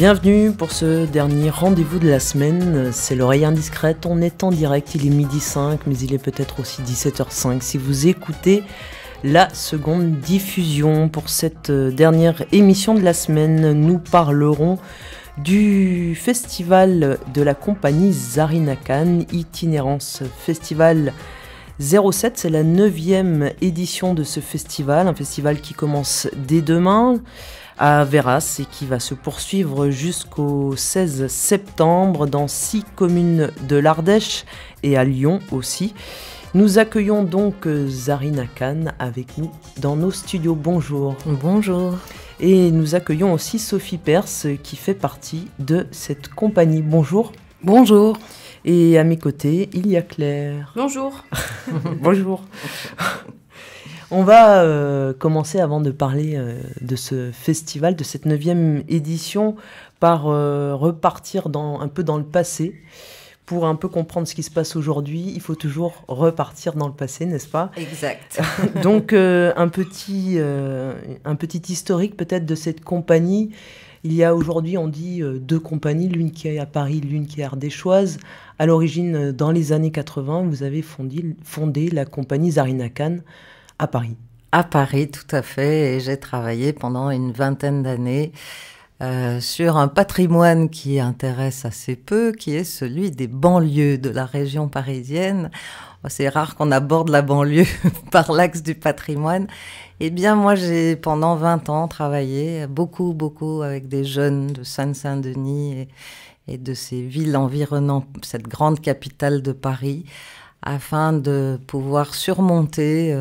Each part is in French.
Bienvenue pour ce dernier rendez-vous de la semaine, c'est l'oreille indiscrète, on est en direct, il est 12h05 mais il est peut-être aussi 17h05 si vous écoutez la seconde diffusion. Pour cette dernière émission de la semaine, nous parlerons du festival de la compagnie Zarina Khan, Itinérance Festival 07, c'est la 9e édition de ce festival, un festival qui commence dès demain à Verras et qui va se poursuivre jusqu'au 16 septembre dans 6 communes de l'Ardèche et à Lyon aussi. Nous accueillons donc Zarina Khan avec nous dans nos studios. Bonjour. Bonjour. Et nous accueillons aussi Sophie Perse qui fait partie de cette compagnie. Bonjour. Bonjour. Et à mes côtés, il y a Claire. Bonjour. Bonjour. On va commencer, avant de parler de ce festival, de cette 9e édition, par repartir un peu dans le passé. Pour un peu comprendre ce qui se passe aujourd'hui, il faut toujours repartir dans le passé, n'est-ce pas ? Exact. Donc, un petit historique peut-être de cette compagnie. Il y a aujourd'hui, on dit, 2 compagnies, l'une qui est à Paris, l'une qui est ardéchoise. À l'origine, dans les années 80, vous avez fondé la compagnie Zarina Khan à Paris. À Paris, tout à fait. Et j'ai travaillé pendant une vingtaine d'années sur un patrimoine qui intéresse assez peu, qui est celui des banlieues de la région parisienne. C'est rare qu'on aborde la banlieue par l'axe du patrimoine. Eh bien, moi, j'ai pendant 20 ans travaillé beaucoup avec des jeunes de Seine-Saint-Denis et de ces villes environnant cette grande capitale de Paris, afin de pouvoir surmonter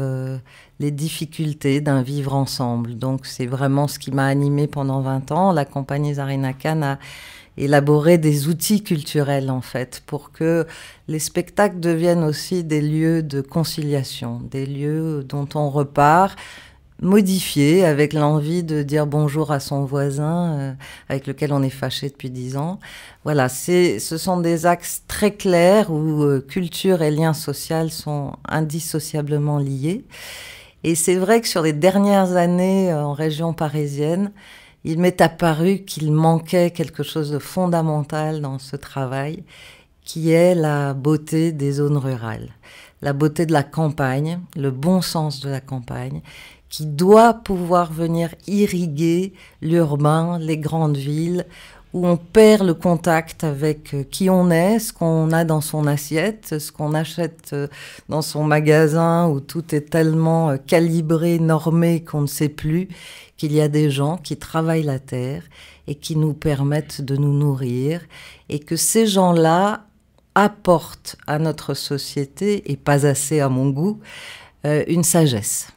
les difficultés d'un vivre ensemble. Donc c'est vraiment ce qui m'a animée pendant 20 ans. La compagnie Zarina Khan a élaboré des outils culturels en fait pour que les spectacles deviennent aussi des lieux de conciliation, des lieux dont on repart modifié, avec l'envie de dire bonjour à son voisin avec lequel on est fâché depuis 10 ans. Voilà, ce sont des axes très clairs où culture et lien social sont indissociablement liés. Et c'est vrai que sur les dernières années en région parisienne, il m'est apparu qu'il manquait quelque chose de fondamental dans ce travail, qui est la beauté des zones rurales, la beauté de la campagne, le bon sens de la campagne, qui doit pouvoir venir irriguer l'urbain, les grandes villes, où on perd le contact avec qui on est, ce qu'on a dans son assiette, ce qu'on achète dans son magasin, où tout est tellement calibré, normé qu'on ne sait plus qu'il y a des gens qui travaillent la terre et qui nous permettent de nous nourrir, et que ces gens-là apportent à notre société, et pas assez à mon goût, une sagesse.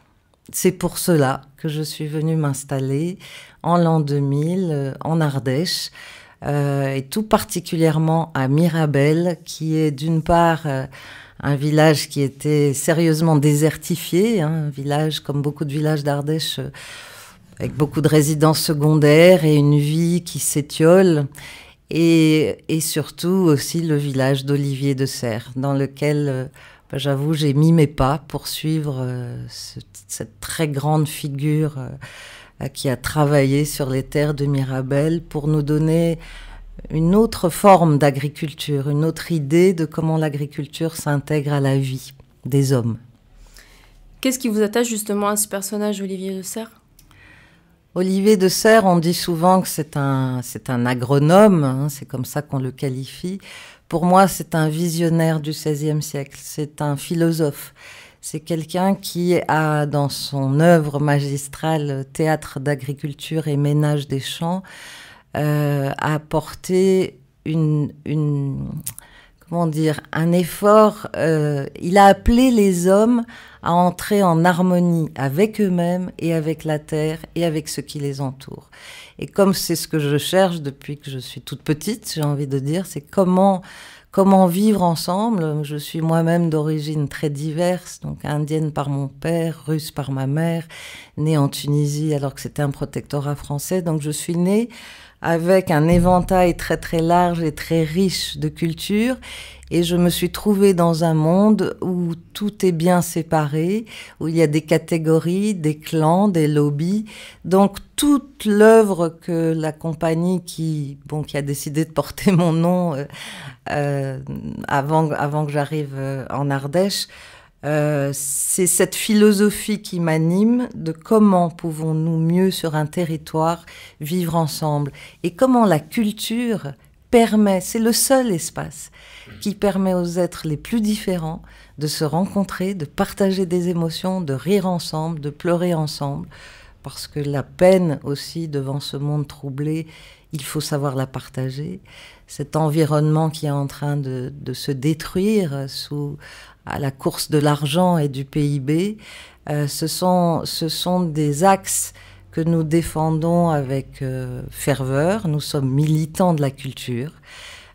C'est pour cela que je suis venue m'installer en l'an 2000 en Ardèche, et tout particulièrement à Mirabel, qui est d'une part un village qui était sérieusement désertifié, un village comme beaucoup de villages d'Ardèche, avec beaucoup de résidences secondaires et une vie qui s'étiole, et surtout aussi le village d'Olivier de Serres, dans lequel... j'avoue, j'ai mis mes pas pour suivre cette très grande figure qui a travaillé sur les terres de Mirabel pour nous donner une autre forme d'agriculture, une autre idée de comment l'agriculture s'intègre à la vie des hommes. Qu'est-ce qui vous attache justement à ce personnage, Olivier de Serres ? Olivier de Serres, on dit souvent que c'est un agronome, hein, c'est comme ça qu'on le qualifie. Pour moi, c'est un visionnaire du XVIe siècle, c'est un philosophe. C'est quelqu'un qui a, dans son œuvre magistrale, Théâtre d'agriculture et ménage des champs, apporté un effort. Il a appelé les hommes à entrer en harmonie avec eux-mêmes et avec la terre et avec ce qui les entoure. Et comme c'est ce que je cherche depuis que je suis toute petite, j'ai envie de dire, c'est comment vivre ensemble. Je suis moi-même d'origine très diverse, donc indienne par mon père, russe par ma mère, née en Tunisie alors que c'était un protectorat français. Donc je suis née avec un éventail très très large et très riche de cultures. Et je me suis trouvée dans un monde où tout est bien séparé, où il y a des catégories, des clans, des lobbies. Donc toute l'œuvre que la compagnie qui a décidé de porter mon nom avant que j'arrive en Ardèche, c'est cette philosophie qui m'anime de comment pouvons-nous mieux sur un territoire vivre ensemble et comment la culture permet, c'est le seul espace qui permet aux êtres les plus différents de se rencontrer, de partager des émotions, de rire ensemble, de pleurer ensemble, parce que la peine aussi devant ce monde troublé, il faut savoir la partager. Cet environnement qui est en train de se détruire à la course de l'argent et du PIB, ce sont des axes que nous défendons avec ferveur. Nous sommes militants de la culture.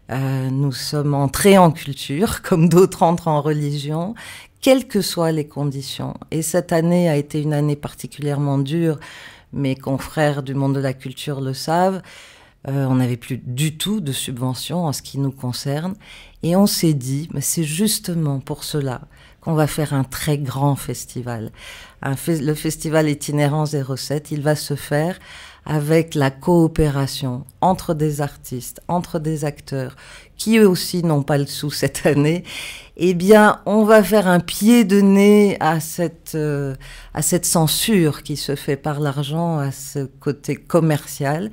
Nous sommes entrés en culture, comme d'autres entrent en religion, quelles que soient les conditions. Et cette année a été une année particulièrement dure. Mes confrères du monde de la culture le savent. On n'avait plus du tout de subventions en ce qui nous concerne. Et on s'est dit, mais c'est justement pour cela qu'on va faire un très grand festival. Le festival Itinérant 07, il va se faire avec la coopération entre des artistes, entre des acteurs, qui eux aussi n'ont pas le sou cette année. Eh bien, on va faire un pied de nez à cette censure qui se fait par l'argent, à ce côté commercial.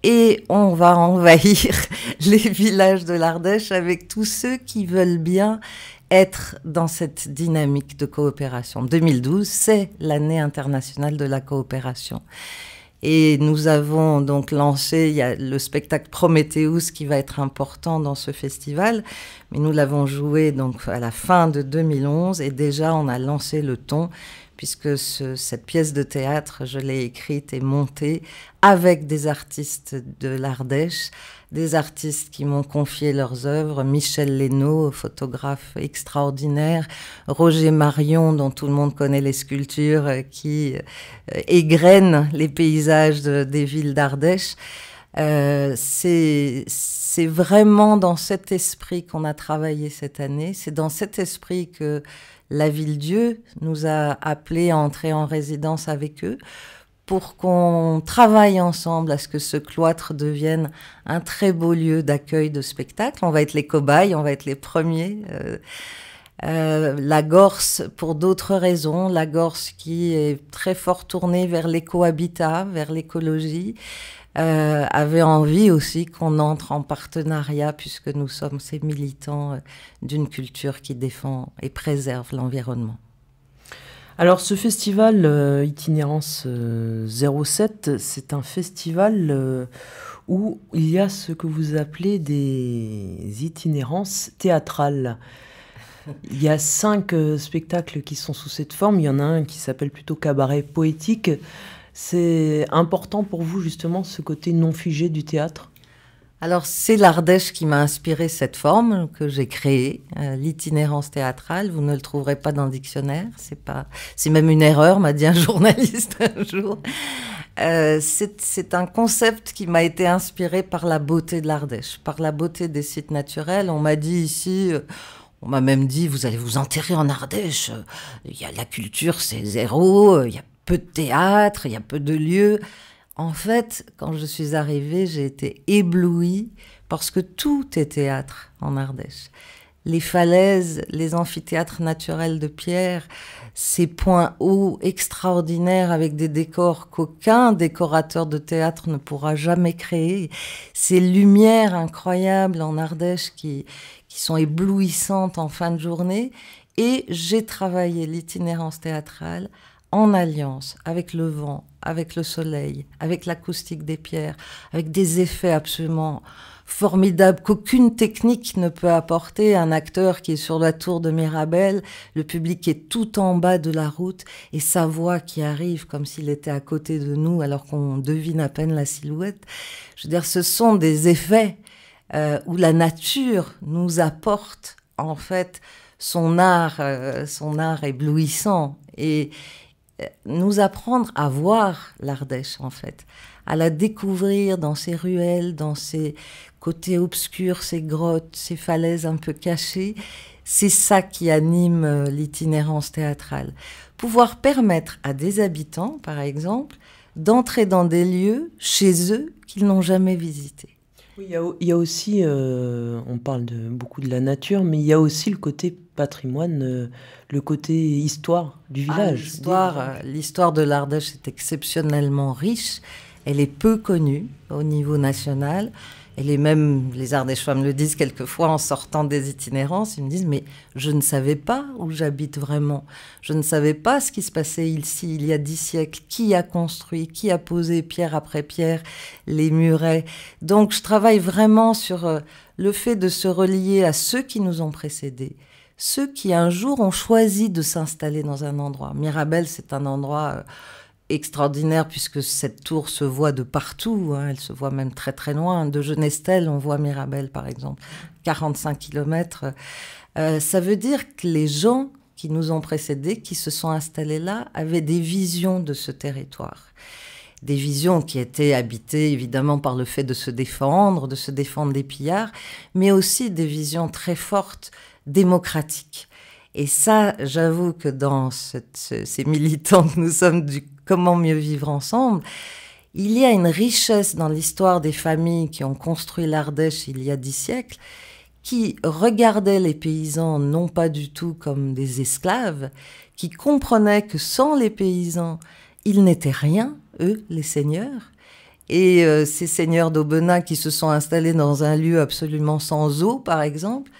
Et on va envahir les villages de l'Ardèche avec tous ceux qui veulent bien être dans cette dynamique de coopération. 2012, c'est l'année internationale de la coopération. Et nous avons donc lancé, il y a le spectacle Prométhéeus qui va être important dans ce festival, mais nous l'avons joué donc à la fin de 2011 et déjà on a lancé le ton, puisque cette pièce de théâtre, je l'ai écrite et montée avec des artistes de l'Ardèche, des artistes qui m'ont confié leurs œuvres, Michel Lénaud, photographe extraordinaire, Roger Marion, dont tout le monde connaît les sculptures, qui égrènent les paysages des villes d'Ardèche. C'est vraiment dans cet esprit qu'on a travaillé cette année, c'est dans cet esprit que la Ville-Dieu nous a appelés à entrer en résidence avec eux pour qu'on travaille ensemble à ce que ce cloître devienne un très beau lieu d'accueil de spectacle. On va être les cobayes, on va être les premiers. La Gorse, pour d'autres raisons, la Gorse qui est très fort tournée vers l'écohabitat, vers l'écologie, avait envie aussi qu'on entre en partenariat puisque nous sommes ces militants d'une culture qui défend et préserve l'environnement. Alors ce festival Itinérance 07, c'est un festival où il y a ce que vous appelez des itinérances théâtrales. Il y a 5 spectacles qui sont sous cette forme, il y en a un qui s'appelle plutôt Cabaret poétique. C'est important pour vous justement ce côté non figé du théâtre ? Alors, c'est l'Ardèche qui m'a inspiré cette forme que j'ai créée, l'itinérance théâtrale. Vous ne le trouverez pas dans le dictionnaire. C'est même une erreur, m'a dit un journaliste un jour. C'est un concept qui m'a été inspiré par la beauté de l'Ardèche, par la beauté des sites naturels. On m'a dit ici, on m'a même dit, vous allez vous enterrer en Ardèche. Il y a la culture, c'est zéro. Il y a peu de théâtre, il y a peu de lieux. En fait, quand je suis arrivée, j'ai été éblouie parce que tout est théâtre en Ardèche. Les falaises, les amphithéâtres naturels de pierre, ces points hauts extraordinaires avec des décors qu'aucun décorateur de théâtre ne pourra jamais créer. Ces lumières incroyables en Ardèche qui sont éblouissantes en fin de journée. Et j'ai travaillé l'itinérance théâtrale en alliance avec le vent, avec le soleil, avec l'acoustique des pierres, avec des effets absolument formidables qu'aucune technique ne peut apporter. Un acteur qui est sur la tour de Mirabel, le public est tout en bas de la route et sa voix qui arrive comme s'il était à côté de nous alors qu'on devine à peine la silhouette. Je veux dire, ce sont des effets où la nature nous apporte en fait son art éblouissant. Et nous apprendre à voir l'Ardèche, en fait, à la découvrir dans ses ruelles, dans ses côtés obscurs, ses grottes, ses falaises un peu cachées. C'est ça qui anime l'itinérance théâtrale. Pouvoir permettre à des habitants, par exemple, d'entrer dans des lieux chez eux qu'ils n'ont jamais visités. Oui, il y a aussi, on parle beaucoup de la nature, mais il y a aussi le côté patrimoine, le côté histoire du village. L'histoire de l'Ardèche est exceptionnellement riche. Elle est peu connue au niveau national. Elle est même, les Ardéchois me le disent quelquefois en sortant des itinérances, ils me disent « mais je ne savais pas où j'habite vraiment. Je ne savais pas ce qui se passait ici il y a 10 siècles, qui a construit, qui a posé pierre après pierre les murets. » Donc je travaille vraiment sur le fait de se relier à ceux qui nous ont précédés, ceux qui un jour ont choisi de s'installer dans un endroit. Mirabel, c'est un endroit extraordinaire puisque cette tour se voit de partout, hein, elle se voit même très très loin. De Genestel, on voit Mirabel par exemple, 45 kilomètres. Ça veut dire que les gens qui nous ont précédés, qui se sont installés là, avaient des visions de ce territoire. Des visions qui étaient habitées évidemment par le fait de se défendre des pillards, mais aussi des visions très fortes, démocratiques. Et ça, j'avoue que dans ces militants que nous sommes du Comment mieux vivre ensemble, il y a une richesse dans l'histoire des familles qui ont construit l'Ardèche il y a 10 siècles, qui regardaient les paysans non pas du tout comme des esclaves, qui comprenaient que sans les paysans, ils n'étaient rien, eux, les seigneurs. Et ces seigneurs d'Aubenas qui se sont installés dans un lieu absolument sans eau, par exemple,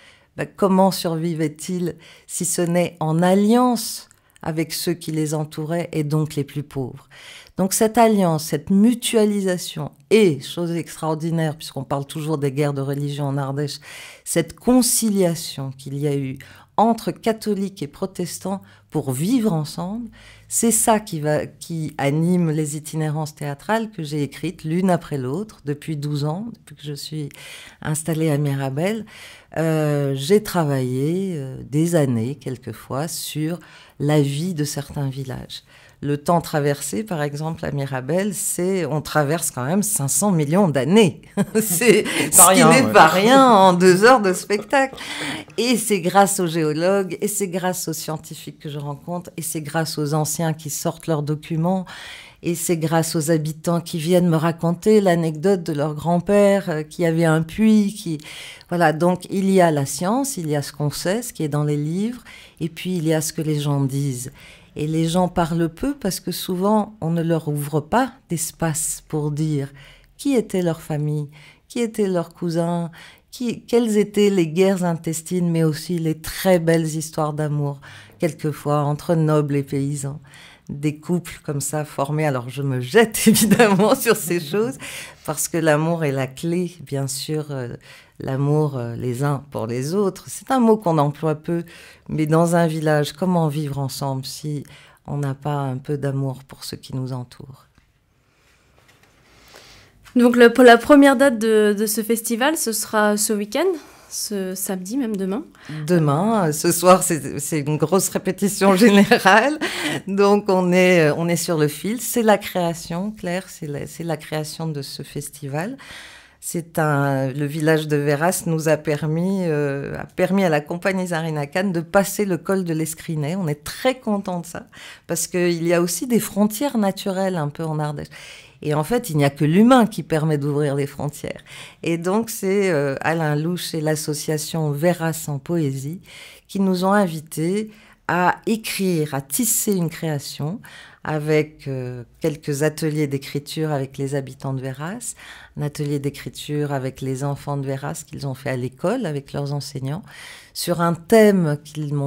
comment survivaient-ils si ce n'est en alliance avec ceux qui les entouraient et donc les plus pauvres. Donc cette alliance, cette mutualisation et, chose extraordinaire, puisqu'on parle toujours des guerres de religion en Ardèche, cette conciliation qu'il y a eu entre catholiques et protestants pour vivre ensemble, c'est ça qui anime les itinérances théâtrales que j'ai écrites l'une après l'autre depuis 12 ans, depuis que je suis installée à Mirabel. J'ai travaillé des années, quelquefois, sur la vie de certains villages. Le temps traversé, par exemple, à Mirabel, on traverse quand même 500 millions d'années. C'est ce qui n'est pas rien en 2 heures de spectacle. Et c'est grâce aux géologues, et c'est grâce aux scientifiques que je rencontre, et c'est grâce aux anciens qui sortent leurs documents, et c'est grâce aux habitants qui viennent me raconter l'anecdote de leur grand-père qui avait un puits. Voilà, donc il y a la science, il y a ce qu'on sait, ce qui est dans les livres, et puis il y a ce que les gens disent. Et les gens parlent peu parce que souvent, on ne leur ouvre pas d'espace pour dire qui était leur famille, qui étaient leurs cousins, quelles étaient les guerres intestines, mais aussi les très belles histoires d'amour, quelquefois entre nobles et paysans. Des couples comme ça formés. Alors je me jette évidemment sur ces choses parce que l'amour est la clé, bien sûr, l'amour les uns pour les autres. C'est un mot qu'on emploie peu, mais dans un village, comment vivre ensemble si on n'a pas un peu d'amour pour ceux qui nous entourent? Donc pour la première date de ce festival, ce sera ce week-end, ce samedi, même demain. Demain, ce soir, c'est une grosse répétition générale. Donc, on est sur le fil. C'est la création, Claire, c'est la création de ce festival. Le village de Verras nous a permis à la compagnie Zarinakan de passer le col de l'Escrinet. On est très contents de ça, parce qu'il y a aussi des frontières naturelles un peu en Ardèche. Et en fait, il n'y a que l'humain qui permet d'ouvrir les frontières. Et donc, c'est Alain Louche et l'association Verras en poésie qui nous ont invités à écrire, à tisser une création avec quelques ateliers d'écriture avec les habitants de Verras, un atelier d'écriture avec les enfants de Verras qu'ils ont fait à l'école avec leurs enseignants, sur un thème qu'ils m'ont